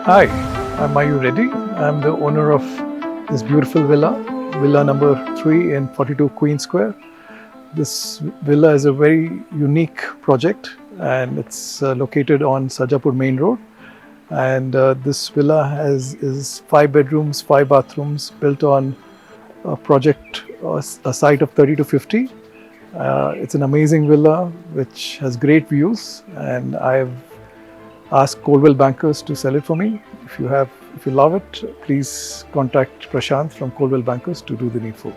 Hi, are you ready? I'm the owner of this beautiful villa number 3 in 42 Queen Square. This villa is a very unique project and it's located on Sarjapur Main Road. And this villa is 5 bedrooms, 5 bathrooms, built on a project, a site of 30 to 50. It's an amazing villa which has great views, and I've asked Coldwell bankers to sell it for me. If you love it, please contact Prashant from Coldwell Bankers to do the needful.